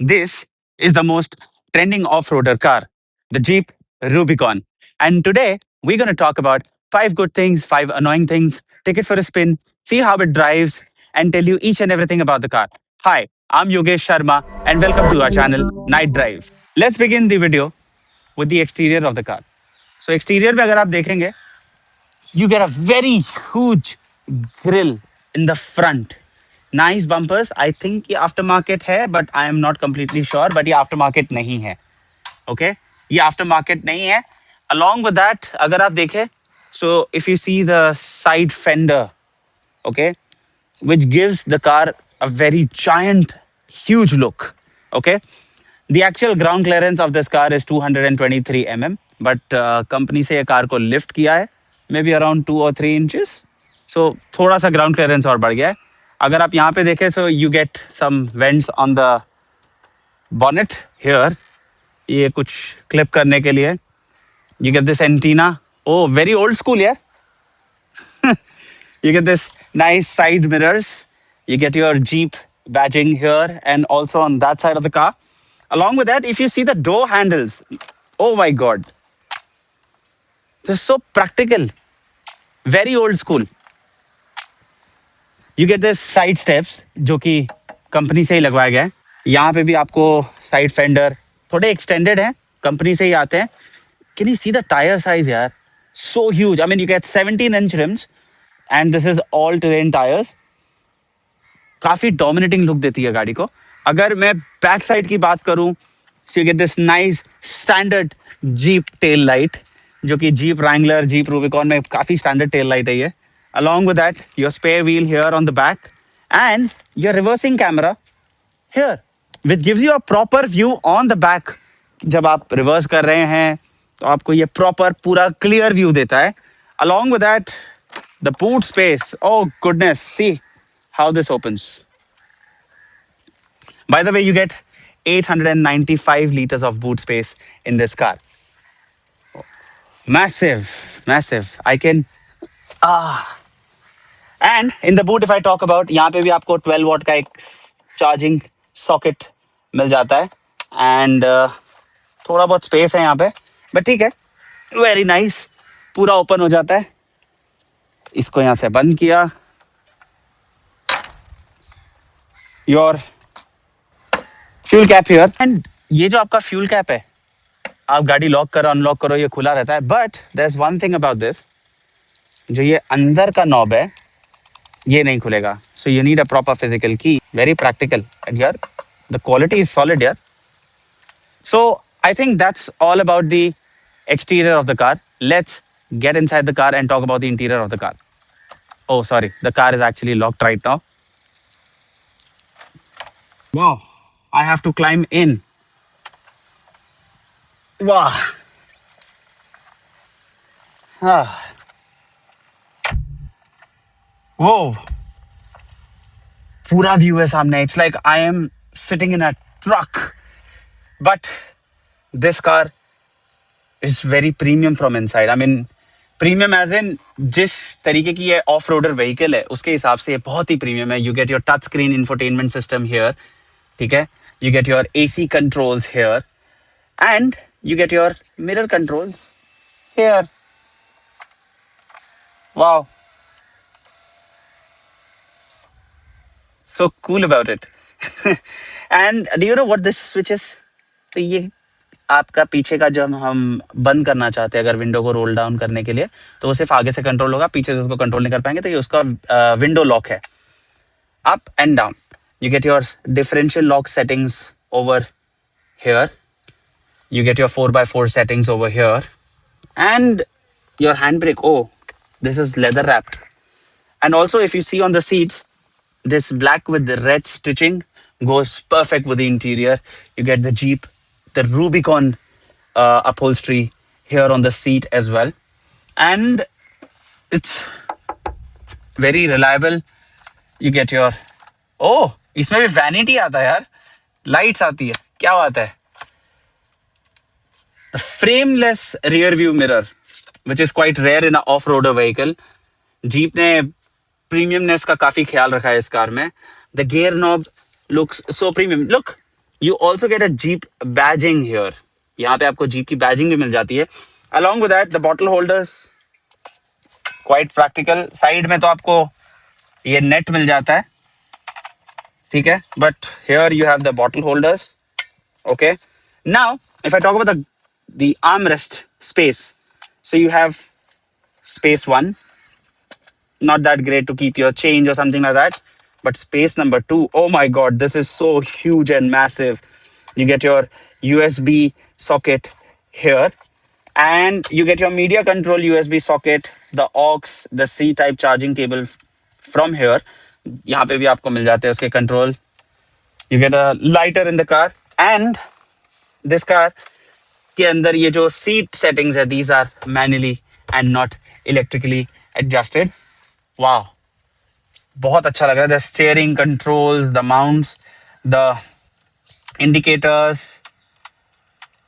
This is the most trending off-roader car, the Jeep Rubicon. And today we're going to talk about five good things, five annoying things, take it for a spin, see how it drives, and tell you each and everything about the car. Hi, I'm Yogesh Sharma, and welcome to our channel, Night Drive. Let's begin the video with the exterior of the car. So exterior में अगर आप देखेंगे, you get a very huge grill in the front. Nice bumpers. I think ये aftermarket है, but I am not completely sure. But ये aftermarket नहीं है. Okay, ये aftermarket नहीं है. Along with that, अगर आप देखें, so if you see the side fender, okay, which gives the car a very giant, huge look. Okay, the actual ground clearance of this car is 223 mm, but company से ये car को lift किया है, maybe around 2 or 3 inches. So थोड़ा सा ground clearance और बढ़ गया है. अगर आप यहाँ पे देखें, so you get some vents on the bonnet here. ये कुछ clip करने के लिए. You get this antenna. Oh, very old school, yeah. You get this nice side mirrors. You get your Jeep badging here and also on that side of the car. Along with that, if you see the door handles, oh my God, they're so practical, very old school. You get this side steps, जो कि company से ही लगवाया गया है. यहाँ पे भी आपको साइड फेंडर थोड़े एक्सटेंडेड हैं, कंपनी से ही आते हैं. Can you see the tire size, यार? So huge. I mean, you get 17-inch rims, and this is all-terrain tires. काफी डोमिनेटिंग लुक देती है गाड़ी को. अगर मैं बैक साइड की बात करूं, so you get this nice standard Jeep tail light, जो कि Jeep Wrangler, Jeep Rubicon में काफी standard tail light है ये. Along with that, your spare wheel here on the back and your reversing camera here, which gives you a proper view on the back. जब आप reverse कर रहे हैं तो आपको ये प्रॉपर पूरा क्लियर व्यू देता है. Along with that, the boot space. Oh goodness, see how this opens. By the way, you get 895 liters of boot space in this car. Massive, massive. I can. And in the boot, if I talk about, यहाँ पे भी आपको 12 watt का एक charging socket मिल जाता है. And थोड़ा बहुत स्पेस है यहाँ पे, बट ठीक है, वेरी नाइस. पूरा ओपन हो जाता है. इसको यहाँ से बंद किया. Your fuel cap here. And ये जो आपका फ्यूल कैप है, आप गाड़ी लॉक करो अनलॉक करो, ये खुला रहता है. But there is one thing about this, जो ये अंदर का नॉब है ये नहीं खुलेगा. So you need a proper physical key. Very practical. And यार द क्वालिटी इज सॉलिड यार. So I think that's all about the exterior of the car. Let's get inside the car and talk about the interior of the car. Oh, sorry. The car is actually locked right now. Wow. I have to climb in. Wow. Ah. Whoa. पूरा view है सामने. It's like I am sitting in a truck. But this car is very premium from inside. I mean, premium as in जिस तरीके की ये off roader vehicle है उसके हिसाब से ये बहुत ही प्रीमियम है. You get your touch screen infotainment system here. ठीक है, you get your AC controls here and you get your mirror controls here. Wow, so cool about it. And do you know what this switch is? तो ये आपका पीछे का जब हम बंद करना चाहते हैं, अगर विंडो को रोल डाउन करने के लिए, तो वो सिर्फ आगे से कंट्रोल होगा, पीछे से उसको कंट्रोल नहीं कर पाएंगे. तो ये उसका विंडो लॉक है. Up and down. You get your differential lock settings over here. You get your 4x4 settings over here and your hand brake. Oh, this is leather wrapped. And also, if you see on the seats, this black with the red stitching goes perfect with the interior. You get the Jeep, the Rubicon upholstery here on the seat as well. And it's very reliable. You get your... Oh, इसमें भी vanity आता है यार. Lights आती है. क्या बात है? The frameless rear view mirror, which is quite rare in an off-roader vehicle. Jeep ने प्रीमियमनेस का काफी ख्याल रखा है इस कार में. The gear knob looks so premium. Look, You also get a Jeep badging here. यहाँ पे आपको Jeep की badging भी मिल जाती है. Along with that, the bottle holders quite practical. Side में तो आपको ये net मिल जाता है, ठीक है? But here you have the bottle holders. Okay. Now, if I talk about the armrest space, so you have space one, not that great to keep your change or something like that. But space number two, oh my God, this is so huge and massive. You get your USB socket here, and you get your media control USB socket, the aux, the C type charging cable from here. यहाँ पे भी आपको मिल जाते हैं उसके control. You get a lighter in the car, and this car के अंदर ये जो seat settings है, these are manually and not electrically adjusted. Wow. बहुत अच्छा लग रहा है. The steering controls, the mounts, the indicators,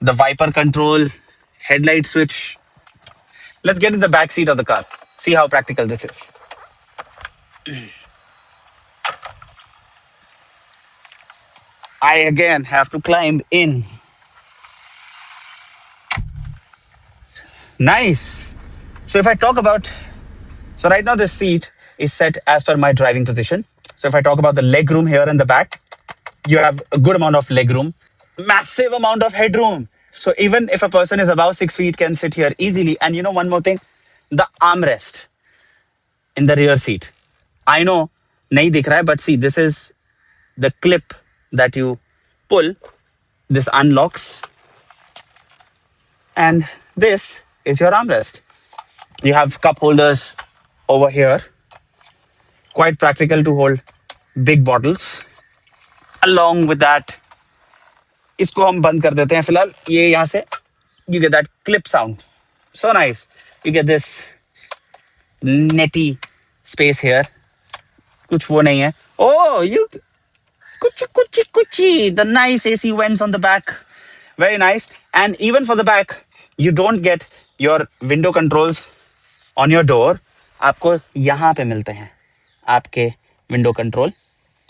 the wiper control, headlight switch. Let's get in the back seat of the car. See how practical this is. I again have to climb in. Nice. So if I talk about, so right now this seat is set as per my driving position. So if I talk about the leg room here in the back, you have a good amount of leg room, massive amount of headroom. So even if a person is above 6 feet can sit here easily. And you know, one more thing, the armrest in the rear seat. I know, nahi dikh raha hai, but see, this is the clip that you pull. This unlocks, and this is your armrest. You have cup holders over here. Quite practical to hold big bottles. Along with that, इसको हम बंद कर देते हैं फिलहाल. ये यहाँ से you get that clip sound. So nice. You get this netty space here. कुछ वो नहीं है. Oh, you kuchi. The nice AC vents on the back. Very nice. And even for the back, you don't get your window controls on your door. आपको यहाँ पे मिलते हैं आपके window control.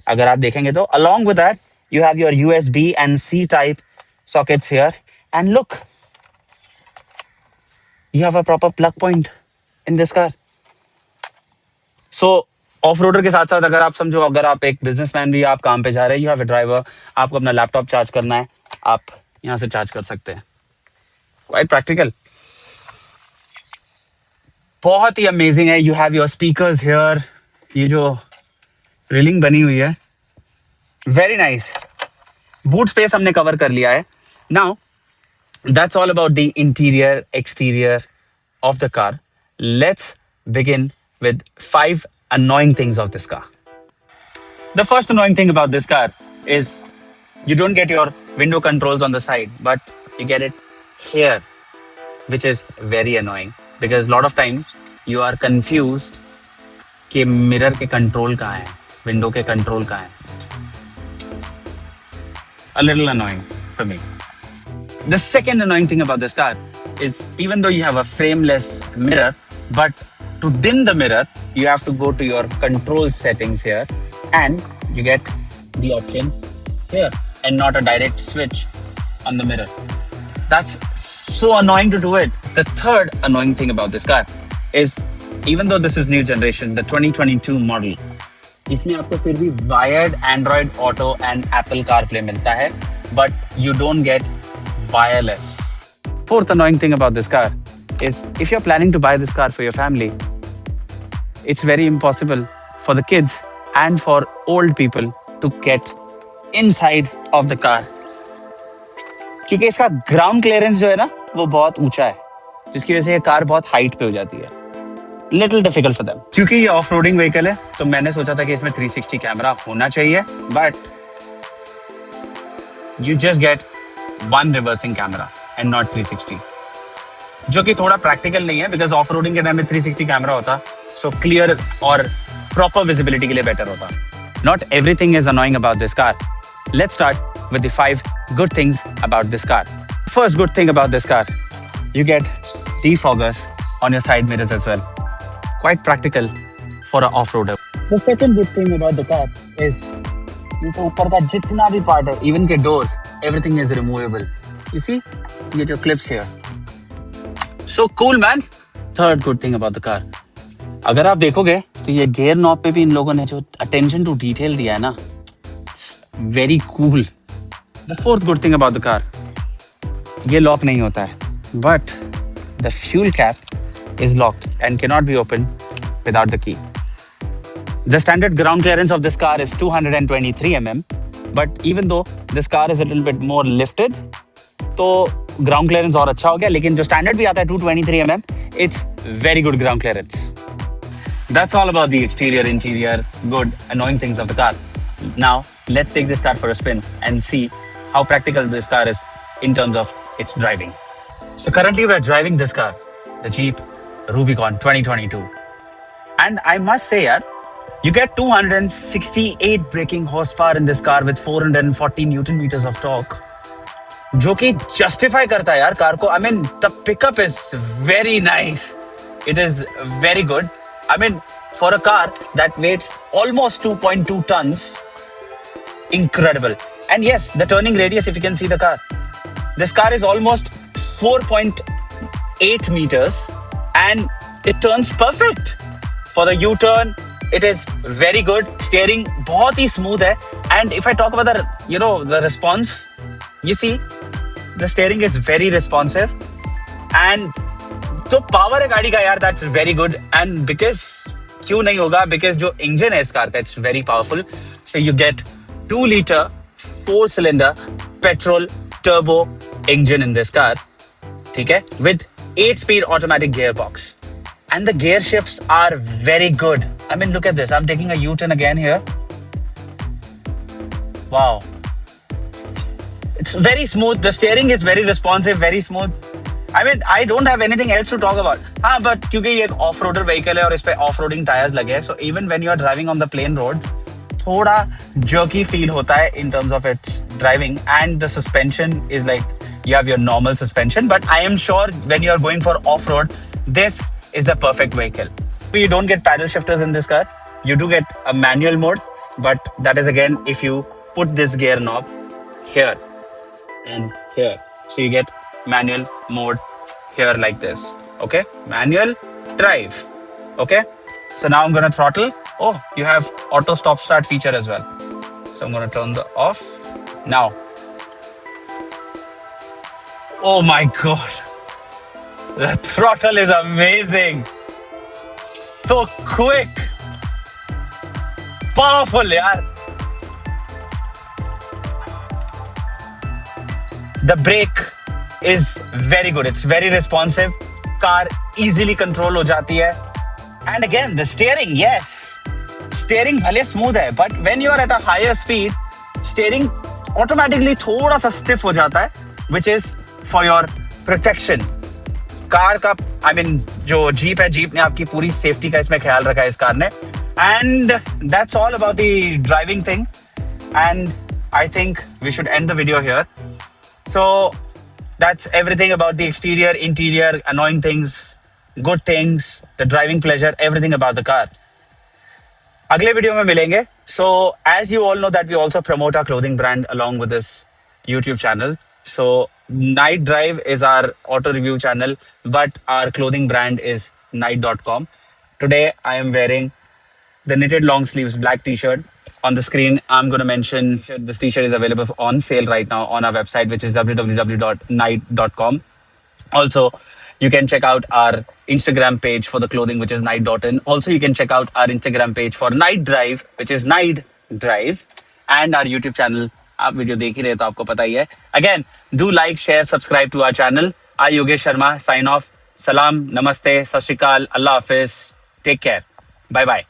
अगर आप देखेंगे तो along with that, you have your USB and C type sockets here. And look, you have a proper plug point in this car. So off roader के साथ साथ अगर आप समझो, अगर आप एक बिजनेसमैन भी, आप काम पे जा रहे हैं, यू हैव अ ड्राइवर, आपको अपना लैपटॉप चार्ज करना है, आप यहाँ से चार्ज कर सकते हैं. Quite practical. बहुत ही अमेजिंग है. You have your speakers here. ये जो रेलिंग बनी हुई है, वेरी नाइस. बूट स्पेस हमने कवर कर लिया है. Now that's all about the interior exterior of the car. Let's begin with 5 annoying things of this car. The first annoying thing about this car is you don't get your window controls on the side, but you get it here, which is very annoying because a lot of times you are confused कि mirror के control कहाँ है, window के control कहाँ है. A little annoying for me. The second annoying thing about this car is even though you have a frameless mirror, but to dim the mirror, you have to go to your control settings here, and you get the option here and not a direct switch on the mirror. That's so annoying to do it. The third annoying thing about this car is even though this is new generation, the 2022 model, इसमें आपको फिर भी wired Android Auto and Apple CarPlay मिलता है, but you don't get wireless. Fourth annoying thing about this car is if you're planning to buy this car for your family, it's very impossible for the kids and for old people to get inside of the car. क्योंकि इसका ground clearance जो है ना, वो बहुत ऊंचा है, जिसकी वजह से ये कार बहुत हाइट पे हो जाती है. Little difficult for them. क्योंकि ये ऑफ रोडिंग व्हीकल है, तो मैंने सोचा था कि इसमें 360 कैमरा होना चाहिए, but you just get one reversing camera and not 360, जो कि थोड़ा प्रैक्टिकल नहीं है बिकॉज ऑफ रोडिंग के टाइम में 360 कैमरा होता, सो क्लियर और प्रॉपर विजिबिलिटी के लिए बेटर होता. Not everything is annoying about this car. Let's start with the 5 good things about this car. First good thing about this car, you get defoggers on your side mirrors as well. Quite practical for an off-roader. The second good thing about the car is नीचे ऊपर का जितना भी part है, even के doors, everything is removable. You see, ये जो clips here. So cool man. Third good thing about the car, अगर आप देखोगे तो ये गियर नॉब पे भी इन लोगों ने जो अटेंशन टू डिटेल दिया है ना, very cool. The fourth good thing about the car, ये लॉक नहीं होता है, but the fuel cap is locked and can not be open without the key. The standard ground clearance of this car is 223 mm, but even though this car is a little bit more lifted, तो ground clearance और अच्छा हो गया, लेकिन जो standard भी आता है 223 mm, it's very good ground clearance. That's all about the exterior, interior, good, annoying things of the car. Now, let's take this car for a spin and see how practical this car is in terms of its driving. So currently we're driving this car, the Jeep Rubicon 2022. And I must say, yaar, you get 268 braking horsepower in this car with 440 Newton meters of torque, जो कि justify करता है यार car को. I mean, the pickup is very nice. It is very good. I mean, for a car that weighs almost 2.2 tons, incredible. And yes, the turning radius, if you can see the car, this car is almost 4.8 meters and it turns perfect. For the U-turn, it is very good. Steering बहुत ही smooth है. And if I talk about the response, you see, the steering is very responsive. And जो power है गाड़ी का यार, that's very good. And because क्यों नहीं होगा? Because जो engine है इस कार का, it's very powerful. So you get 2-liter 4-cylinder petrol turbo engine in this car. ठीक है? With 8-speed automatic gearbox. And the gear shifts are very good. I mean, look at this. I'm taking a U-turn again here. Wow. It's very smooth. The steering is very responsive, very smooth. I mean, I don't have anything else to talk about. हाँ, but क्योंकि ये एक off-roader vehicle है और इस पे off-roading tires लगे हैं, so even when you are driving on the plain road, थोड़ा jerky feel होता है in terms of its driving, and the suspension is like you have your normal suspension. But I am sure when you are going for off-road, this is the perfect vehicle. You don't get paddle shifters in this car. You do get a manual mode, but that is again if you put this gear knob here and here. So you get manual mode here like this. Okay, manual drive. Okay, so now I'm gonna throttle. Oh, you have auto stop start feature as well. So I'm gonna turn the off now. Oh my god. The throttle is amazing. So quick. Powerful, yaar. The brake is very good. It's very responsive. Car easily control हो जाती है. And again, the steering, yes. Steering भले smooth है, but when you are at a higher speed, steering automatically थोड़ा सा stiff हो जाता है, which is for your protection. Car का आई मीन जो जीप है, जीप ने आपकी पूरी सेफ्टी का इसमें ख्याल रखा है इस कार ने. And that's all about the driving thing, and I think we should end the video here. So that's everything about the exterior, interior, annoying things, good things, the driving pleasure, everything about the car. अगले video में मिलेंगे. So as you all know that we also promote our clothing brand along with this YouTube channel. So Night Drive is our auto review channel, but our clothing brand is Night.com. Today I am wearing the knitted long sleeves black t-shirt. On the screen I'm going to mention this t-shirt is available on sale right now on our website, which is www.night.com. Also, you can check out our Instagram page for the clothing, which is night.in. Also, you can check out our Instagram page for Night Drive, which is Night Drive, and our YouTube channel. आप video देख ही रहे तो आपको पता ही है. Again do like, share, subscribe to our channel. I Yogesh Sharma sign off. सलाम, नमस्ते, सत श्री अकाल, अल्लाह हाफिज, टेक केयर, बाय बाय.